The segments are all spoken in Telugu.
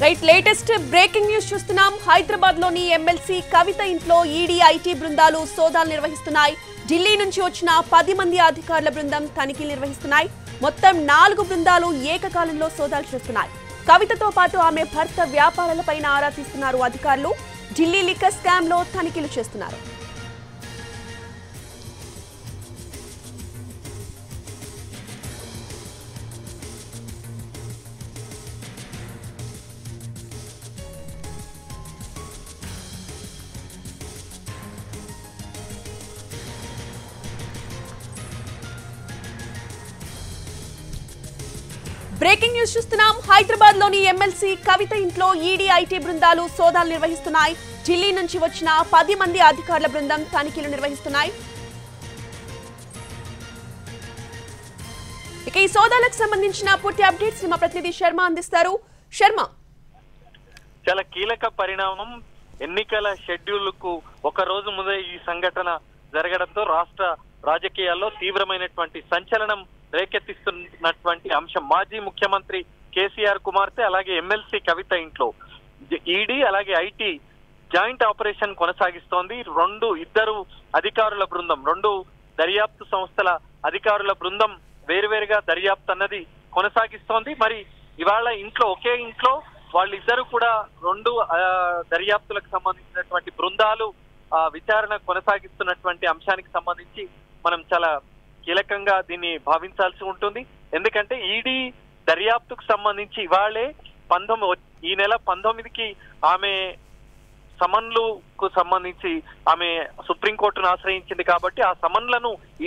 రైట్ లేటెస్ట్ బ్రేకింగ్ న్యూస్ చూస్తున్నాం. హైదరాబాద్ లోని ఎమ్మెల్సీ కవిత ఇంట్లో ఈడీ ఐటీ బృందాలు సోదాలు నిర్వహిస్తున్నాయి. ఢిల్లీ నుంచి వచ్చిన 10 మంది అధికారుల బృందం తనిఖీలు నిర్వహిస్తున్నాయి. మొత్తం 4 బృందాలు ఏకకాలంలో సోదాలు చేస్తున్నాయి. కవితతో పాటు ఆమె భర్త వ్యాపారాలపైన ఆరా తీస్తున్నారు అధికారులు. ఢిల్లీ లిక్కర్ స్కామ్ లో తనిఖీలు చేస్తున్నారు. బ్రేకింగ్ న్యూస్ చూస్తున్నాం. హైదరాబాద్ లోని ఎమ్మెల్సీ కవిత ఇంట్లో ఈడీ ఐటీ బృందాలు సోదాలు నిర్వహిస్తున్నాయి. ఢిల్లీ నుంచి వచ్చిన 10 మంది అధికారుల బృందం తనిఖీలు నిర్వహిస్తున్నాయి. ఇక ఈ సోదాలకు సంబంధించిన పూర్తి అప్డేట్స్ మా ప్రతినిధి శర్మ అందిస్తారు. శర్మ, చాలా కీలక పరిణామం. ఎన్నికల షెడ్యూల్ కు ఒక రోజు ముందే ఈ సంఘటన జరగడంతో రాష్ట్ర రాజకీయాల్లో తీవ్రమైనటువంటి సంచలనం రేకెత్తిస్తున్నటువంటి అంశం. మాజీ ముఖ్యమంత్రి కేసీఆర్ కుమార్తె అలాగే ఎమ్మెల్సీ కవిత ఇంట్లో ఈడీ అలాగే ఐటీ జాయింట్ ఆపరేషన్ కొనసాగిస్తోంది. ఇద్దరు అధికారుల బృందం, 2 దర్యాప్తు సంస్థల అధికారుల బృందం వేరువేరుగా దర్యాప్తు అన్నది కొనసాగిస్తోంది. మరి ఇవాళ ఒకే ఇంట్లో వాళ్ళిద్దరు కూడా 2 దర్యాప్తులకు సంబంధించినటువంటి బృందాలు విచారణ కొనసాగిస్తున్నటువంటి అంశానికి సంబంధించి మనం చాలా కీలకంగా దీన్ని భావించాల్సి ఉంటుంది. ఎందుకంటే ఈడీ దర్యాప్తుకు సంబంధించి ఇవాళే ఈ నెల 19కి ఆమె సమన్లకు సంబంధించి ఆమె సుప్రీంకోర్టును ఆశ్రయించింది. కాబట్టి ఆ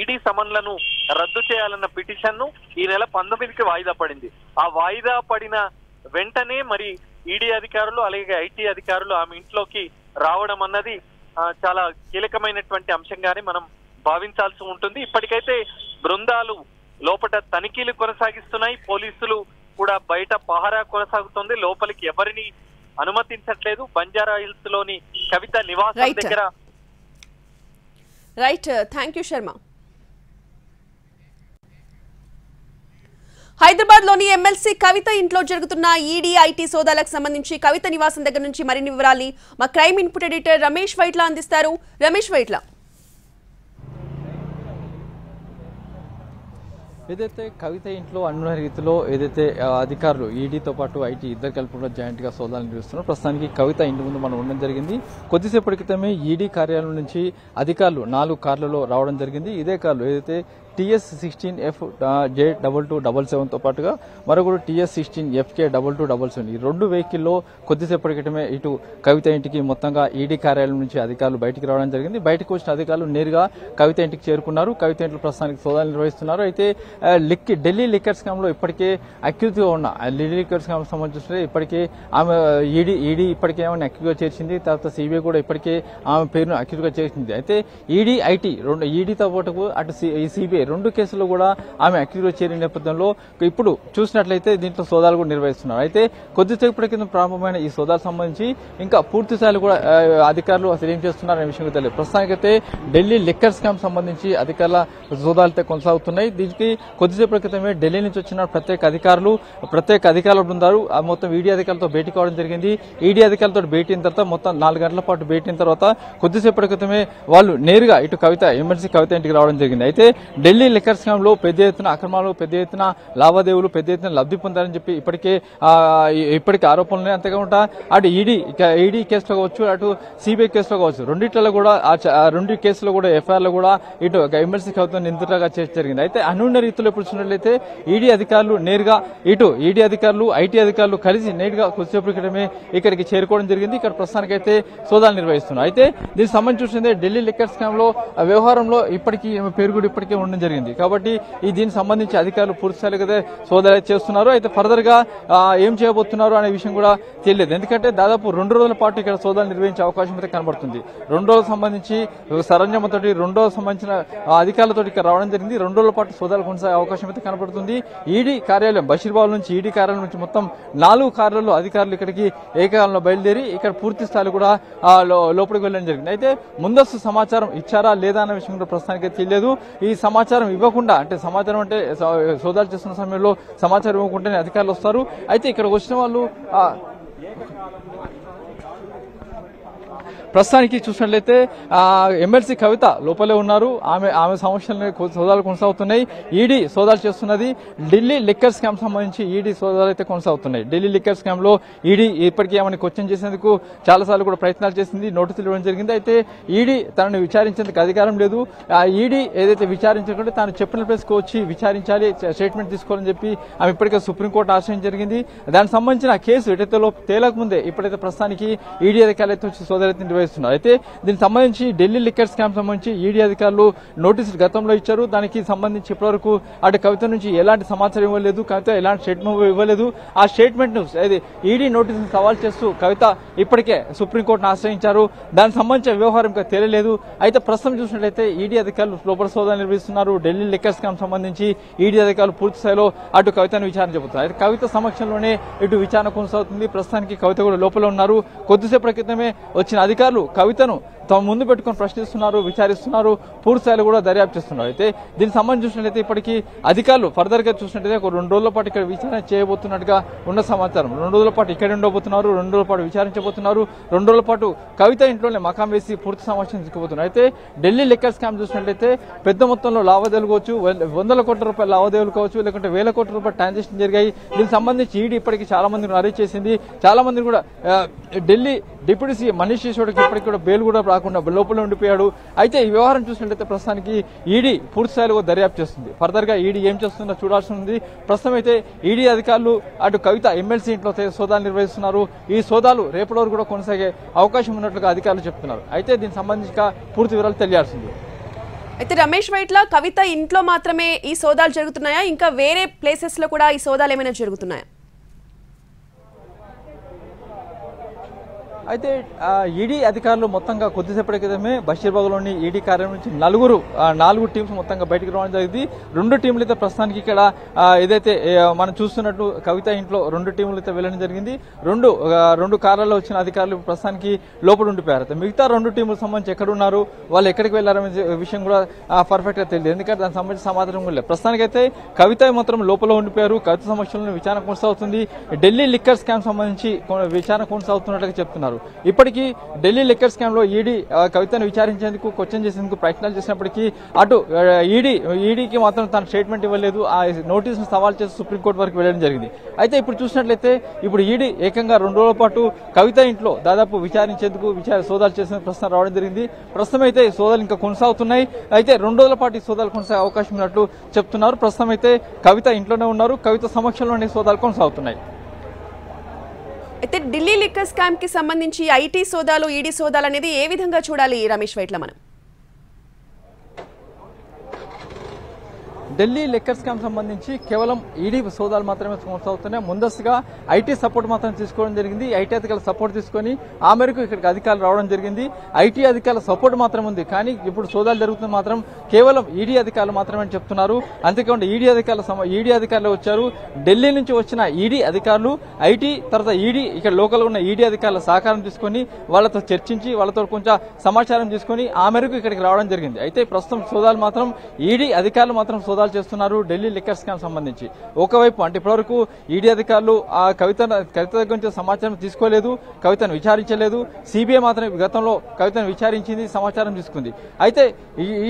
ఈడీ సమన్లను రద్దు చేయాలన్న పిటిషన్ ను ఈ నెల 19కి వాయిదా పడింది. ఆ వాయిదా పడిన వెంటనే మరి ఈడీ అధికారులు అలాగే ఐటీ అధికారులు ఆమె ఇంట్లోకి రావడం అన్నది చాలా కీలకమైనటువంటి అంశంగానే మనం భావించాల్సి ఉంటుంది. ఇప్పటికైతే బృందాలు లోపల తనిఖీలు కొనసాగిస్తున్నాయి. పోలీసులు కూడా బయట పహారా కొనసాగుతుంది. లోపలికి ఎవరిని అనుమతించట్లేదు. బంజారా హిల్స్ లోని కవిత నివాసం దగ్గర. Right, thank you Sharma. Hyderabad లోని ఎమ్మెల్సీ కవిత ఇంట్లో జరుగుతున్న ఈడీ ఐటీ సోదాలకు సంబంధించి కవిత నివాసం దగ్గర నుంచి మరిన్ని వివరాలు మా crime input editor Ramesh Vaitla అందిస్తారు. రమేష్ వైట్ల, ఏదైతే కవిత ఇంట్లో అనున్న రీతిలో ఏదైతే అధికారులు ఈడీతో పాటు ఐటీ ఇద్దరు కలిపి కూడా జాయింట్ గా సోదాలు నిర్వహిస్తున్నారు. ప్రస్తుతానికి కవిత ఇంటి ముందు మనం ఉండడం జరిగింది. కొద్దిసేపటి క్రితమే ఈడీ కార్యాలయం నుంచి అధికారులు 4 కార్లలో రావడం జరిగింది. ఇదే కార్లు ఏదైతే TS16F J2277 తో పాటుగా మరొకటి TS16FK 2277 ఈ 2 వెహికల్లో కొద్దిసేపటి క్రితమే ఇటు కవిత ఇంటికి మొత్తంగా ఈడీ కార్యాలయం నుంచి అధికారులు బయటికి రావడం జరిగింది. బయటకు వచ్చిన అధికారులు నేరుగా కవిత ఇంటికి చేరుకున్నారు. కవిత ఇంట్లో ప్రస్తుతానికి సోదాలు నిర్వహిస్తున్నారు. అయితే ఢిల్లీ లిక్కర్ స్కామ్ లో ఇప్పటికే అక్యూజ్ గా ఉన్న ఢిల్లీ లిక్కర్ స్కామ్ సంబంధించి ఇప్పటికే ఆమె ఈడీ ఇప్పటికే ఆమెను అక్యూజ్ గా చేర్చింది. తర్వాత సిబిఐ కూడా ఇప్పటికే ఆమె పేరును అక్యూజ్ గా చేసింది. అయితే ఈడీ ఐటీ ఈడీతో పాటు అటు సిబిఐ 2 కేసుల్లో కూడా ఆమె అక్యూజ్ చేరిన నేపథ్యంలో ఇప్పుడు చూసినట్లయితే దీంట్లో సోదాలు కూడా నిర్వహిస్తున్నారు. అయితే కొద్దిసేపటి కింద ప్రారంభమైన ఈ సోదాలకు సంబంధించి ఇంకా పూర్తి స్థాయిలో కూడా అధికారులు అసలు ఏం చేస్తున్నారనే విషయం తెలియదు. ప్రస్తుతానికైతే ఢిల్లీ లిక్కర్ స్కామ్ సంబంధించి అధికారుల సోదాలతో కొనసాగుతున్నాయి. దీనికి కొద్దిసేపటి క్రితమే ఢిల్లీ నుంచి వచ్చిన ప్రత్యేక అధికారుల బృందాలు మొత్తం ఈడీ అధికారులతో భేటీ కావడం జరిగింది. ఈడీ అధికారులతో భేటీ అయిన తర్వాత మొత్తం 4 గంటల పాటు భేటీ అయిన తర్వాత కొద్దిసేపటి క్రితమే వాళ్ళు నేరుగా ఇటు ఎమ్మెల్సీ కవిత ఇంటికి రావడం జరిగింది. అయితే ఢిల్లీ లిక్కర్ స్కామ్ లో పెద్ద ఎత్తున అక్రమాలు, పెద్ద ఎత్తున లావాదేవీలు, పెద్ద ఎత్తున లబ్ధి పొందారని చెప్పి ఇప్పటికే ఆరోపణలు. అంతేకాకుండా అటు ఈడీ కేసులో కావచ్చు, అటు సిబిఐ కేసులో కావచ్చు, రెండిట్లలో కూడా 2 కేసులో కూడా ఎఫ్ఐఆర్లో కూడా ఇటు ఎమ్మెల్సీ కవిత నిందితులుగా చేసి జరిగింది. అయితే అనున్న రీతిలో ఇప్పుడు చూసినట్లయితే ఈడీ అధికారులు నేరుగా ఈడీ అధికారులు ఐటీ అధికారులు కలిసి నేరుగా కొద్దిసేపటి క్రితమే ఇక్కడికి చేరుకోవడం జరిగింది. ఇక్కడ ప్రస్తుతానికైతే సోదాలు నిర్వహిస్తున్నారు. అయితే దీనికి సంబంధించి చూసిందే ఢిల్లీ లిక్కర్ స్కామ్ లో వ్యవహారంలో ఇప్పటికీ పేరు కూడా ఇప్పటికే ఉండడం జరిగింది. కాబట్టి దీనికి సంబంధించి అధికారులు పూర్తిస్థాయిలో సోదాలు చేస్తున్నారు. అయితే ఫర్దర్ గా ఏం చేయబోతున్నారు అనే విషయం కూడా తెలియదు. ఎందుకంటే దాదాపు 2 రోజుల పాటు ఇక్కడ సోదాలు నిర్వహించే అవకాశం అయితే కనబడుతుంది. 2 రోజులకు సంబంధించి సరంజామాతో 2 రోజులకు సంబంధించిన అధికారులతో ఇక్కడ రావడం జరిగింది. 2 రోజుల పాటు సోదాలు కొనసాగే అవకాశం అయితే కనబడుతుంది. ఈడీ కార్యాలయం బషీర్బాగ్ నుంచి ఈడీ కార్యాలయం నుంచి మొత్తం 4 కార్లలో అధికారులు ఇక్కడికి ఏకకాలంలో బయలుదేరి ఇక్కడ పూర్తి స్థాయిలో కూడా లోపలికి వెళ్ళడం జరిగింది. అయితే ముందస్తు సమాచారం ఇచ్చారా లేదా అన్న విషయం కూడా ప్రస్తుతానికి తెలియదు. ఈ సమాచారం ఇవ్వకుండా అంటే సమాచారం అంటే సోదాలు చేస్తున్న సమయంలో సమాచారం ఇవ్వకుండానే అధికారులు వస్తారు. అయితే ఇక్కడికి వచ్చిన వాళ్ళు ప్రస్తుతానికి చూసినట్లయితే ఎమ్మెల్సీ కవిత లోపలే ఉన్నారు. ఆమె సమస్యలను సోదాలు కొనసాగుతున్నాయి. ఈడీ సోదాలు చేస్తున్నది. ఢిల్లీ లిక్కర్ స్కామ్ సంబంధించి ఈడీ సోదాలు అయితే కొనసాగుతున్నాయి. ఢిల్లీ లిక్కర్ స్కామ్ లో ఈడీ ఇప్పటికీ ఆమెను క్వశ్చన్ చేసేందుకు చాలాసార్లు కూడా ప్రయత్నాలు చేసింది, నోటీసులు ఇవ్వడం జరిగింది. అయితే ఈడీ తనను విచారించేందుకు అధికారం లేదు. ఈడీ ఏదైతే విచారించకుండా తాను చెప్పిన ప్లేస్కి వచ్చి విచారించాలి, స్టేట్మెంట్ తీసుకోవాలని చెప్పి ఆమె ఇప్పటికే సుప్రీంకోర్టు ఆశ్రయం జరిగింది. దానికి సంబంధించిన కేసు ఎటైతే తేలక ముందే ఇప్పుడైతే ప్రస్తుతానికి ఈడీ అధికారులు అయితే వచ్చి సోదాలు నిర్వహిస్తున్నారు. అయితే దీనికి సంబంధించి ఢిల్లీ లిక్కర్ స్కామ్ సంబంధించి ఈడీ అధికారులు నోటీసులు గతంలో ఇచ్చారు. దానికి సంబంధించి ఇప్పటివరకు అటు కవిత నుంచి ఎలాంటి సమాచారం ఇవ్వలేదు, కవిత ఎలాంటి స్టేట్మెంట్ ఇవ్వలేదు. ఆ స్టేట్మెంట్ ను ఈడీ నోటీసును సవాల్ చేస్తూ కవిత ఇప్పటికే సుప్రీంకోర్టును ఆశ్రయించారు. దానికి సంబంధించిన వ్యవహారం ఇంకా తెలియలేదు. అయితే ప్రస్తుతం చూసినట్లయితే ఈడీ అధికారులు లోపల సోదాలు నిర్వహిస్తున్నారు. ఢిల్లీ లిక్కర్ స్కామ్ సంబంధించి ఈడీ అధికారులు పూర్తి స్థాయిలో అటు కవితను విచారణ చెబుతున్నారు. అయితే కవిత సమక్షంలోనే ఇటు విచారణ కొనసాగుతుంది. ప్రస్తుతానికి కవిత కూడా లోపల ఉన్నారు. కొద్దిసేపటి క్రితమే వచ్చిన అధికారులు కవితను తమ ముందు పెట్టుకుని ప్రశ్నిస్తున్నారు, విచారిస్తున్నారు, పూర్తి స్థాయిలో కూడా దర్యాప్తు చేస్తున్నారు. అయితే దీనికి సంబంధించి చూసినట్లయితే ఇప్పటికీ అధికారులు ఫర్దర్ గా చూసినట్లయితే ఒక 2 రోజుల పాటు ఇక్కడ విచారణ చేయబోతున్నట్టుగా ఉన్న సమాచారం. 2 రోజుల పాటు ఇక్కడ ఉండబోతున్నారు, 2 రోజుల పాటు విచారించబోతున్నారు. 2 రోజుల పాటు కవిత ఇంట్లోనే మకాం వేసి పూర్తి సమాచారం తీసుకుపోతున్నారు. అయితే ఢిల్లీ లిక్కర్ స్కామ్ చూసినట్లయితే పెద్ద మొత్తంలో లావాదేవీలు కావచ్చు, వందల కోట్ల రూపాయల లావాదేవీలు కావచ్చు, లేకుంటే వేల కోట్ల రూపాయల ట్రాన్సాక్షన్ జరిగాయి. దీనికి సంబంధించి ఈడీ ఇప్పటికీ చాలా మందిని అరెస్ట్ చేసింది. చాలా మంది కూడా ఢిల్లీ డిప్యూటీ సీఎం మనీష్ సిసోడియాకి ఇప్పటికీ కూడా బెయిల్ కూడా రాకుండా లోపల ఉండిపోయాడు. అయితే ఈ వ్యవహారం చూసినట్లయితే ప్రస్తుతానికి ఈడీ పూర్తి స్థాయిలో దర్యాప్తు చేస్తుంది. ఫర్దర్ గా ఈడీ ఏం చేస్తుందో చూడాల్సి ఉంది. ప్రస్తుతం అయితే ఈడీ అధికారులు అటు కవిత ఎమ్మెల్సీ ఇంట్లో సోదాలు నిర్వహిస్తున్నారు. ఈ సోదాలు రేపటి వరకు కూడా కొనసాగే అవకాశం ఉన్నట్లుగా అధికారులు చెప్తున్నారు. అయితే దీనికి సంబంధించి పూర్తి వివరాలు తెలియాల్సింది. అయితే రమేష్ వైట్ల కవిత ఇంట్లో మాత్రమే ఈ సోదాలు జరుగుతున్నాయా, ఇంకా వేరే ప్లేసెస్ లో కూడా ఈ సోదాలు ఏమైనా జరుగుతున్నాయా? అయితే ఈడీ అధికారులు మొత్తంగా కొద్దిసేపటి క్రితమే బషీర్బాగ్లోని ఈడీ కార్యాలయం నుంచి 4 టీమ్స్ మొత్తంగా బయటకు రావడం జరిగింది. 2 టీంలు అయితే ప్రస్తుతానికి ఇక్కడ ఏదైతే మనం చూస్తున్నట్టు కవిత ఇంట్లో 2 టీంలు అయితే వెళ్ళడం జరిగింది. రెండు కార్యాలయాల్లో వచ్చిన అధికారులు ప్రస్తుతానికి లోపల ఉండిపోయారు. మిగతా 2 టీంలకు సంబంధించి ఎక్కడ ఉన్నారు, వాళ్ళు ఎక్కడికి వెళ్లారనే విషయం కూడా పర్ఫెక్ట్ గా తెలియదు. ఎందుకంటే దానికి సంబంధించిన సమాచారం కూడా లేదు. ప్రస్తుతానికి అయితే కవిత మాత్రం లోపల ఉండిపోయారు. కవిత సమక్షంలో విచారణ కొనసాగుతుంది. ఢిల్లీ లిక్కర్ స్కామ్ సంబంధించి విచారణ కొనసాగుతున్నట్టుగా చెప్తున్నారు. ఇప్పటికీ ఢిల్లీ లిక్కర్ స్కామ్ లో ఈడీ కవితను విచారించేందుకు క్వశ్చన్ చేసేందుకు ప్రయత్నాలు చేసినప్పటికీ అటు ఈడీకి మాత్రం తన స్టేట్మెంట్ ఇవ్వలేదు. ఆ నోటీసును సవాల్ చేసి సుప్రీంకోర్టు వరకు వెళ్లడం జరిగింది. అయితే ఇప్పుడు చూసినట్లయితే ఇప్పుడు ఈడీ ఏకంగా 2 రోజుల పాటు కవిత ఇంట్లో దాదాపు విచారించేందుకు సోదాలు చేసేందుకు ప్రస్తుతం రావడం జరిగింది. ప్రస్తుతం అయితే సోదాలు ఇంకా కొనసాగుతున్నాయి. అయితే 2 రోజుల పాటు ఈ సోదాలు కొనసాగే అవకాశం ఉన్నట్లు చెప్తున్నారు. ప్రస్తుతం అయితే కవిత ఇంట్లోనే ఉన్నారు. కవిత సమక్షంలోనే సోదాలు కొనసాగుతున్నాయి. అయితే ఢిల్లీ లిక్కర్ స్కామ్ కి సంబంధించి ఐటీ సోదాలు, ఈడీ సోదాలు అనేది ఏ విధంగా చూడాలి రమేష్ వైట్ల మనం? ఢిల్లీ లిక్కర్ స్కామ్ సంబంధించి కేవలం ఈడీ సోదాలు మాత్రమే కొనసాగుతున్నాయి. ముందస్తుగా ఐటీ సపోర్ట్ మాత్రం తీసుకోవడం జరిగింది. ఐటీ అధికారుల సపోర్ట్ తీసుకొని ఆ మేరకు ఇక్కడికి అధికారులు రావడం జరిగింది. ఐటీ అధికారుల సపోర్ట్ మాత్రం ఉంది, కానీ ఇప్పుడు సోదాలు జరుగుతున్న మాత్రం కేవలం ఈడీ అధికారులు మాత్రమే అని చెప్తున్నారు. అంతేకాకుండా ఈడీ అధికారులు వచ్చారు. ఢిల్లీ నుంచి వచ్చిన ఈడీ అధికారులు ఐటీ తర్వాత ఈడీ ఇక్కడ లోకల్ ఉన్న ఈడీ అధికారుల సహకారం తీసుకొని వాళ్ళతో చర్చించి వాళ్ళతో కొంచెం సమాచారం తీసుకొని ఆ మేరకు ఇక్కడికి రావడం జరిగింది. అయితే ప్రస్తుతం సోదాలు మాత్రం ఈడీ అధికారులు మాత్రం సోదాలు చేస్తున్నారు ఢిల్లీ లిక్కర్ స్కామ్ సంబంధించి. ఒకవైపు అంటే ఇప్పటివరకు ఈడీ అధికారులు ఆ కవిత దగ్గర నుంచి సమాచారం తీసుకోలేదు, కవితను విచారించలేదు. సిబిఐ మాత్రం గతంలో కవితను విచారించింది, సమాచారం తీసుకుంది. అయితే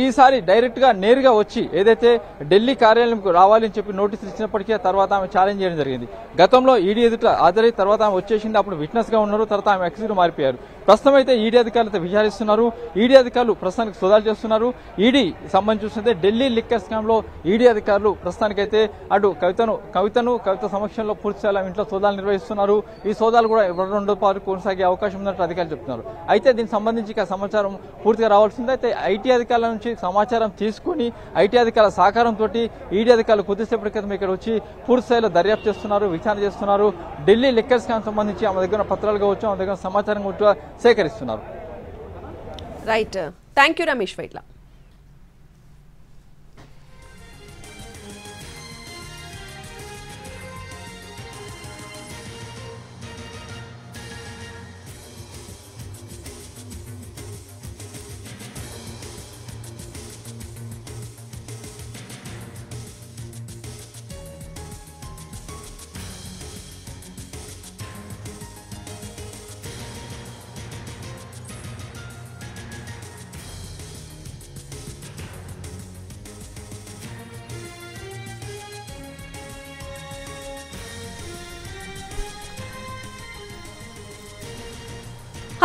ఈసారి డైరెక్ట్ గా నేరుగా వచ్చి ఏదైతే ఢిల్లీ కార్యాలయంకు రావాలని చెప్పి నోటీసులు ఇచ్చినప్పటికీ తర్వాత ఆమె ఛాలెంజ్ చేయడం జరిగింది. గతంలో ఈడీ ఎదుట హాజరై తర్వాత ఆమె వచ్చేసింది. అప్పుడు విట్నెస్ గా ఉన్నారు, తర్వాత ఆమె ఎక్స్గా మారిపోయారు. ప్రస్తుతం అయితే ఈడీ అధికారులతో విచారిస్తున్నారు. ఈడీ అధికారులు ప్రస్తుతానికి సోదాలు చేస్తున్నారు. ఈడీ సంబంధించి చూస్తే ఢిల్లీ లిక్కర్ స్కామ్ లో ఈడీ అధికారులు ప్రస్తుతానికైతే అటు కవిత సమక్షంలో పూర్తి స్థాయిలో ఇంట్లో సోదాలు నిర్వహిస్తున్నారు. ఈ సోదాలు కూడా 2 రోజుల పాటు కొనసాగే అవకాశం ఉన్నట్టు అధికారులు చెప్తున్నారు. అయితే దీనికి సంబంధించి సమాచారం పూర్తిగా రావాల్సింది. అయితే ఐటీ అధికారుల నుంచి సమాచారం తీసుకుని ఐటీ అధికారుల సహకారంతో ఈడీ అధికారులు కొద్దిసేపటి క్రితం ఇక్కడ వచ్చి పూర్తి స్థాయిలో దర్యాప్తు చేస్తున్నారు, విచారణ చేస్తున్నారు. ఢిల్లీ లిక్కర్ స్కామ్ సంబంధించి ఆమె దగ్గర పత్రాలు కావచ్చు, ఆమె దగ్గర సమాచారం కూడా సేకరిస్తున్నారు. Right, thank you Ramesh Vytla.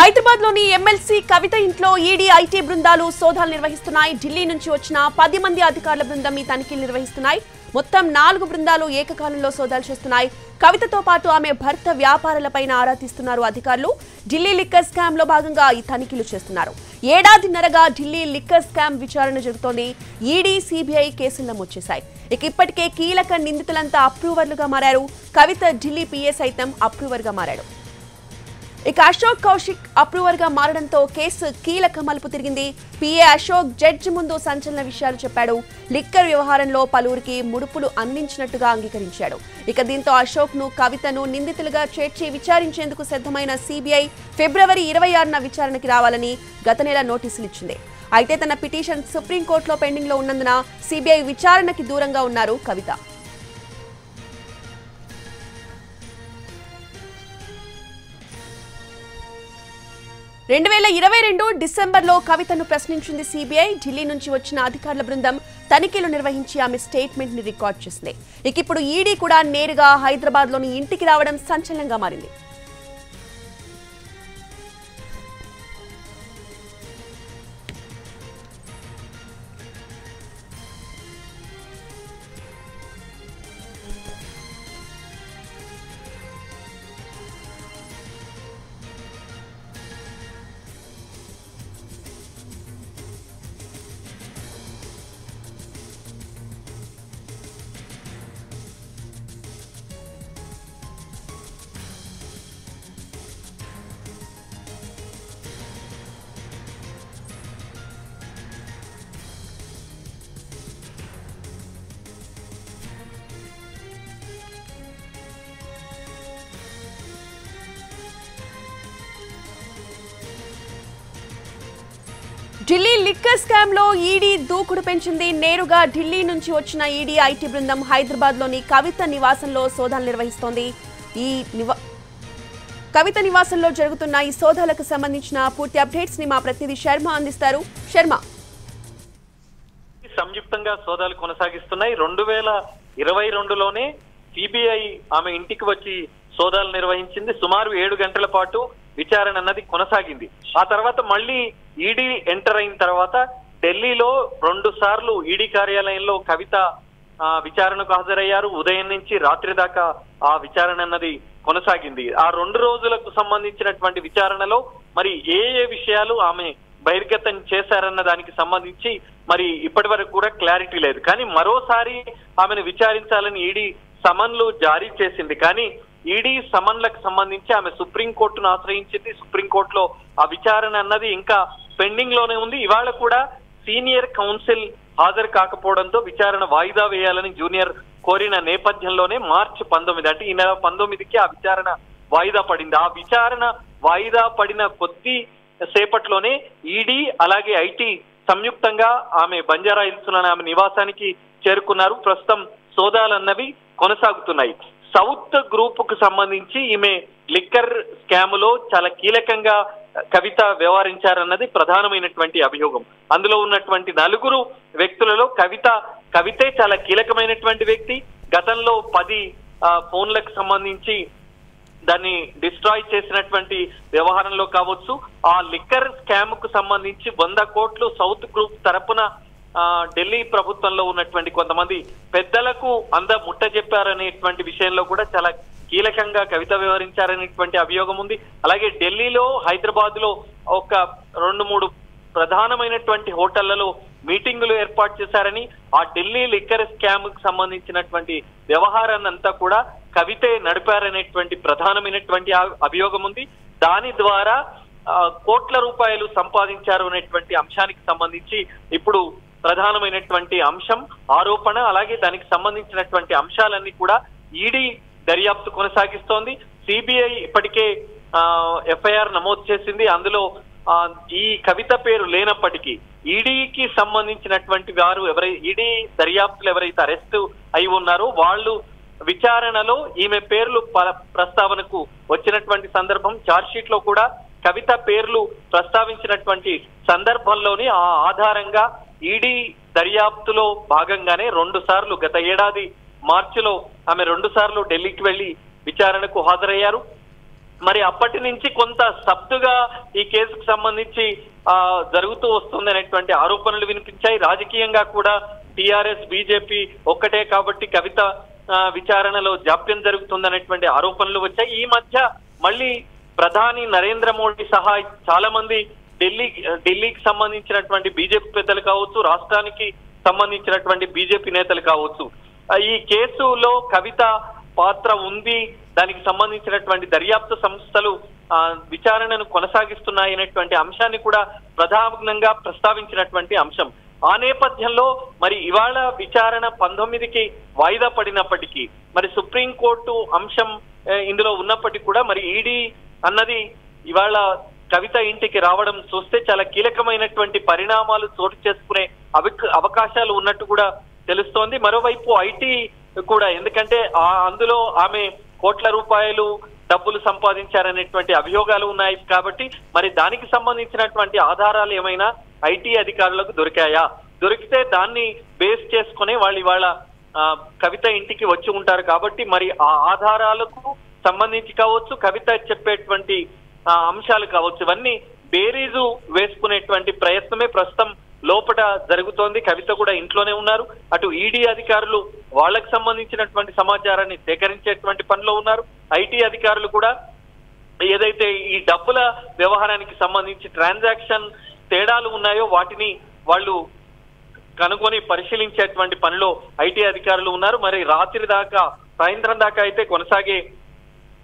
Hyderabad లోని ఎమ్మెల్సీ కవిత ఇంట్లో ఈడీ ఐటీ బృందాలు సోదాలు నిర్వహిస్తున్నాయి. ఢిల్లీ నుంచి వచ్చిన 10 మంది అధికారుల బృందం ఈ తనిఖీలు నిర్వహిస్తున్నాయి. మొత్తం 4 బృందాలు ఏకకాలంలో సోదాలు చేస్తున్నాయి. కవితతో పాటు ఆమె భర్త వ్యాపారాలపైన ఆరా తీస్తున్నారు అధికారులు. ఢిల్లీ లిక్కర్ స్కామ్ లో భాగంగా ఈ తనిఖీలు చేస్తున్నారు. ఏడాదిన్నరగా ఢిల్లీ లిక్కర్ స్కామ్ విచారణ జరుగుతోంది. ఈడీ, సిబిఐ కేసులు నమోదు చేశాయి. ఇప్పటికే కీలక నిందితులంతా అప్రూవర్లుగా మారారు. కవిత ఢిల్లీ పిఏ సైతం అప్రూవర్ గా మారాడు. అశోక్ కౌశిక్ అప్రూవర్ గా మారడంతో కేసు కీలక మలుపు తిరిగింది. పిఏ అశోక్ జడ్జి ముందు సంచలన విషయాలు చెప్పాడు. లిక్కర్ వ్యవహారంలో పలువురికి ముడుపులు అందించినట్టుగా అంగీకరించాడు. దీంతో అశోక్ ను, కవితను నిందితులుగా చేర్చి విచారించేందుకు సిద్ధమైన సిబిఐ ఫిబ్రవరి 26న విచారణకి రావాలని గత నెల నోటీసులు ఇచ్చింది. అయితే తన పిటిషన్ సుప్రీంకోర్టులో పెండింగ్ లో ఉన్నందున సిబిఐ విచారణకి దూరంగా ఉన్నారు కవిత. 2022 డిసెంబర్లో కవితను ప్రశ్నించింది సిబిఐ. ఢిల్లీ నుంచి వచ్చిన అధికారుల బృందం తనిఖీలు నిర్వహించి ఆమె స్టేట్మెంట్ ని రికార్డ్ చేసింది. ఇప్పుడు ఈడీ కూడా నేరుగా హైదరాబాద్ లోని ఇంటికి రావడం సంచలనంగా మారింది. ఢిల్లీ లిక్కర్ స్కామ్ లో ఈడీ దూకుడు పెంచింది. నేరుగా ఢిల్లీ నుంచి వచ్చిన ఈడీ ఐటీ బృందం హైదరాబాద్ లోని కవిత నివాసంలో సోదాలు నిర్వహిస్తోంది. కవిత నివాసంలో జరుగుతున్న ఈ సోదాలకు సంబంధించిన పూర్తి అప్డేట్స్ ని మా ప్రతినిధి శర్మ అందిస్తారు. శర్మ, సంయుక్తంగా సోదాలు కొనసాగిస్తున్నాయి. 2022లోనే సిబిఐ ఆమె ఇంటికి వచ్చి సోదాలు నిర్వహించింది. సుమారు 7 గంటల పాటు విచారణ అన్నది కొనసాగింది. ఆ తర్వాత మళ్ళీ ఈడీ ఎంటర్ అయిన తర్వాత ఢిల్లీలో 2 సార్లు ఈడీ కార్యాలయంలో కవిత విచారణకు హాజరయ్యారు. ఉదయం నుంచి రాత్రి దాకా ఆ విచారణ అన్నది కొనసాగింది. ఆ 2 రోజులకు సంబంధించినటువంటి విచారణలో మరి ఏ విషయాలు ఆమె బహిర్గతం చేశారన్న దానికి సంబంధించి మరి ఇప్పటి వరకు కూడా క్లారిటీ లేదు. కానీ మరోసారి ఆమెను విచారించాలని ఈడీ సమన్లు జారీ చేసింది. కానీ ఈడీ సమన్లకు సంబంధించి ఆమె సుప్రీంకోర్టును ఆశ్రయించింది. సుప్రీంకోర్టులో ఆ విచారణ అన్నది ఇంకా పెండింగ్ లోనే ఉంది. ఇవాళ కూడా సీనియర్ కౌన్సిల్ హాజరు కాకపోవడంతో విచారణ వాయిదా వేయాలని జూనియర్ కోరిన నేపథ్యంలోనే మార్చి 19 అంటే ఈ నెల 19కి ఆ విచారణ వాయిదా పడింది. ఆ విచారణ వాయిదా పడిన కొద్ది సేపట్లోనే ఈడీ అలాగే ఐటీ సంయుక్తంగా ఆమె బంజారా హిల్స్ లోని ఆమె నివాసానికి చేరుకున్నారు. ప్రస్తుతం సోదాలన్నవి కొనసాగుతున్నాయి. సౌత్ గ్రూప్ కు సంబంధించి ఈమె లిక్కర్ స్కామ్ లో చాలా కీలకంగా కవిత వ్యవహరించారన్నది ప్రధానమైనటువంటి అభియోగం. అందులో ఉన్నటువంటి 4 వ్యక్తులలో కవితే చాలా కీలకమైనటువంటి వ్యక్తి. గతంలో 10 ఫోన్లకు సంబంధించి దాన్ని డిస్ట్రాయ్ చేసినటువంటి వ్యవహారంలో కావచ్చు, ఆ లిక్కర్ స్కామ్ కు సంబంధించి 100 కోట్లు సౌత్ గ్రూప్ తరపున ఢిల్లీ ప్రభుత్వంలో ఉన్నటువంటి కొంతమంది పెద్దలకు ముట్ట చెప్పారనేటువంటి విషయంలో కూడా చాలా కీలకంగా కవిత వ్యవహరించారనేటువంటి అభియోగం ఉంది. అలాగే ఢిల్లీలో, హైదరాబాద్ లో ఒక 2-3 ప్రధానమైనటువంటి హోటళ్లలో మీటింగులు ఏర్పాటు చేశారని, ఆ ఢిల్లీ లిక్కర్ స్కామ్ కు సంబంధించినటువంటి వ్యవహారాన్ని అంతా కూడా కవితే నడిపారనేటువంటి ప్రధానమైనటువంటి అభియోగం ఉంది. దాని ద్వారా కోట్ల రూపాయలు సంపాదించారు అనేటువంటి అంశానికి సంబంధించి ఇప్పుడు ప్రధానమైనటువంటి అంశం ఆరోపణ. అలాగే దానికి సంబంధించినటువంటి అంశాలన్నీ కూడా ఈడీ దర్యాప్తు కొనసాగిస్తోంది. సిబిఐ ఇప్పటికే ఎఫ్ఐఆర్ నమోదు చేసింది. అందులో ఈ కవిత పేరు లేనప్పటికీ ఈడీకి సంబంధించినటువంటి వారు ఈడీ దర్యాప్తులు ఎవరైతే అరెస్ట్ అయి ఉన్నారో వాళ్ళు విచారణలో ఈమె పేర్లు ప్రస్తావనకు వచ్చినటువంటి సందర్భం, ఛార్జ్ షీట్ లో కూడా కవిత పేర్లు ప్రస్తావించినటువంటి సందర్భంలోని ఆ ఆధారంగా ఈడీ దర్యాప్తులో భాగంగానే 2 సార్లు గత ఏడాది మార్చిలో ఆమె 2 సార్లు ఢిల్లీకి వెళ్లి విచారణకు హాజరయ్యారు. మరి అప్పటి నుంచి కొంత స్తబ్దుగా ఈ కేసుకు సంబంధించి జరుగుతూ వస్తుంది అనేటువంటి ఆరోపణలు వినిపించాయి. రాజకీయంగా కూడా టీఆర్ఎస్ బీజేపీ ఒక్కటే కాబట్టి కవిత విచారణలో జాప్యం జరుగుతుందనేటువంటి ఆరోపణలు వచ్చాయి. ఈ మధ్య మళ్ళీ ప్రధాని నరేంద్ర మోడీ సహా చాలా మంది ఢిల్లీకి సంబంధించినటువంటి బీజేపీ పెద్దలు కావచ్చు, రాష్ట్రానికి సంబంధించినటువంటి బీజేపీ నేతలు కావచ్చు, ఈ కేసులో కవిత పాత్ర ఉంది, దానికి సంబంధించినటువంటి దర్యాప్తు సంస్థలు విచారణను కొనసాగిస్తున్నాయనేటువంటి అంశాన్ని కూడా ప్రధానంగా ప్రస్తావించినటువంటి అంశం. ఆ నేపథ్యంలో మరి ఇవాళ విచారణ 19కి వాయిదా పడినప్పటికీ మరి సుప్రీంకోర్టు అంశం ఇందులో ఉన్నప్పటికీ కూడా మరి ఈడీ అన్నది ఇవాళ కవిత ఇంటికి రావడం చూస్తే చాలా కీలకమైనటువంటి పరిణామాలు చోటు చేసుకునే అవకాశాలు ఉన్నట్టు కూడా తెలుస్తోంది. మరోవైపు ఐటీ కూడా, ఎందుకంటే అందులో ఆమె కోట్ల రూపాయలు డబ్బులు సంపాదించారనేటువంటి అభియోగాలు ఉన్నాయి కాబట్టి మరి దానికి సంబంధించినటువంటి ఆధారాలు ఏమైనా ఐటీ అధికారులకు దొరికాయా, దొరికితే దాన్ని బేస్ చేసుకుని వాళ్ళు ఇవాళ కవిత ఇంటికి వచ్చి ఉంటారు కాబట్టి మరి ఆ ఆధారాలకు సంబంధించి కావచ్చు, కవిత చెప్పేటువంటి అంశాలు కావచ్చు, ఇవన్నీ బేరీజు వేసుకునేటువంటి ప్రయత్నమే ప్రస్తుతం లోపల జరుగుతోంది. కవిత కూడా ఇంట్లోనే ఉన్నారు. అటు ఈడీ అధికారులు వాళ్ళకి సంబంధించినటువంటి సమాచారాన్ని సేకరించేటువంటి పనిలో ఉన్నారు. ఐటీ అధికారులు కూడా ఏదైతే ఈ డబ్బుల వ్యవహారానికి సంబంధించి ట్రాన్సాక్షన్ తేడాలు ఉన్నాయో వాటిని వాళ్ళు కనుగొని పరిశీలించేటువంటి పనిలో ఐటీ అధికారులు ఉన్నారు. మరి రాత్రి దాకా, సాయంత్రం దాకా అయితే కొనసాగే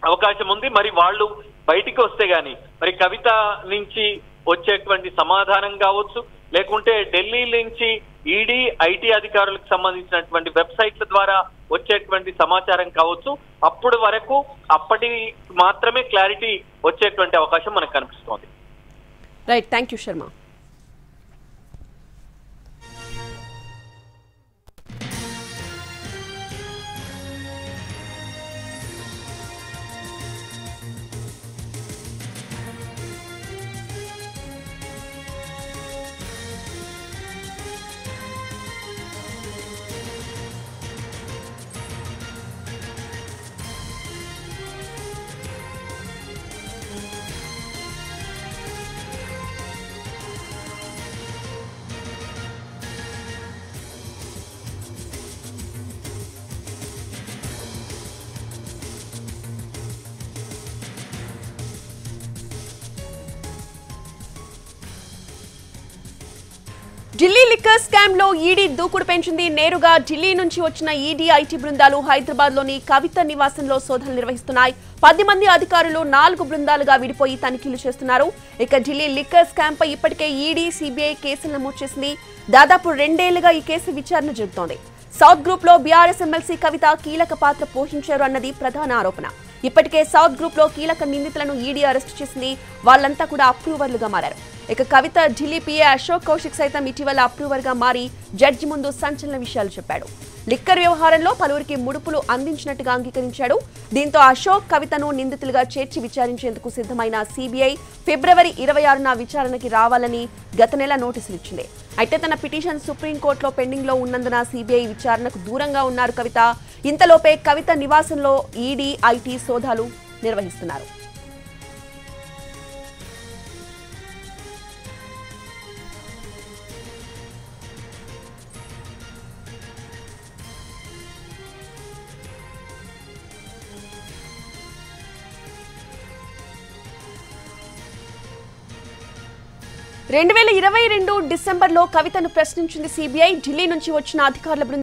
అవకాశం ఉంది. మరి వాళ్ళు బయటికి వస్తే గాని మరి కవిత నుంచి వచ్చేటువంటి సమాధానం కావచ్చు, లేకుంటే ఢిల్లీ నుంచి ఈడీ ఐటీ అధికారులకు సంబంధించినటువంటి వెబ్సైట్ల ద్వారా వచ్చేటువంటి సమాచారం కావచ్చు, అప్పటి మాత్రమే క్లారిటీ వచ్చేటువంటి అవకాశం మనకు కనిపిస్తోంది. Right, thank you Sharma. Delhi liquor scam లో ఈడీ దూకుడు పెంచింది. నేరుగా ఢిల్లీ నుంచి వచ్చిన ఈడీ ఐటీ బృందాలు హైదరాబాద్ లోని కవిత నివాసంలో శోధనలు నిర్వహిస్తున్నాయి. 10 మంది అధికారులు 4 బృందాలుగా విడిపోయి తనిఖీలు చేస్తున్నారు. ఇక ఢిల్లీ లిక్కర్ స్కామ్ పై ఇప్పటికే ఈడీ, సిబిఐ కేసులు నమోదు చేసింది. దాదాపు 2 ఏళ్లుగా ఈ కేసు విచారణ జరుగుతోంది. సౌత్ గ్రూప్ లో బీఆర్ఎస్ ఎమ్మెల్సీ కవిత కీలక పాత్ర పోషించారు అన్నది ప్రధాన ఆరోపణ. ఇప్పటికే సౌత్ గ్రూప్ లో కీలక నిందితులను ఈడీ అరెస్టు చేసింది. వాళ్ళంతా కూడా అప్రూవర్లుగా మారారు. ఇక కవిత ఢిల్లీ పీఏ అశోక్ కౌశిక్ సైతం ఇటీవల అప్రూవర్ గా మారి జడ్జి ముందు సంచలన విషయాలు చెప్పాడు. లిక్కర్ వ్యవహారంలో పలువురికి ముడుపులు అందించినట్టుగా అంగీకరించాడు. దీంతో అశోక్, కవితను నిందితులుగా చేర్చి విచారించేందుకు సిద్ధమైన సిబిఐ ఫిబ్రవరి 26న విచారణకి రావాలని గత నెల నోటీసులు ఇచ్చింది. అయితే తన పిటిషన్ సుప్రీంకోర్టులో పెండింగ్ లో ఉన్నందున సిబిఐ విచారణకు దూరంగా ఉన్నారు కవిత. ఇంతలోపే కవిత నివాసంలో ఈడీ, ఐటీ సోదాలు నిర్వహిస్తున్నారు. డిసెంబర్లో కవితను ప్రశ్నించింది సిబిఐ. ఢిల్లీ నుంచి వచ్చిన అధికారుల బృందం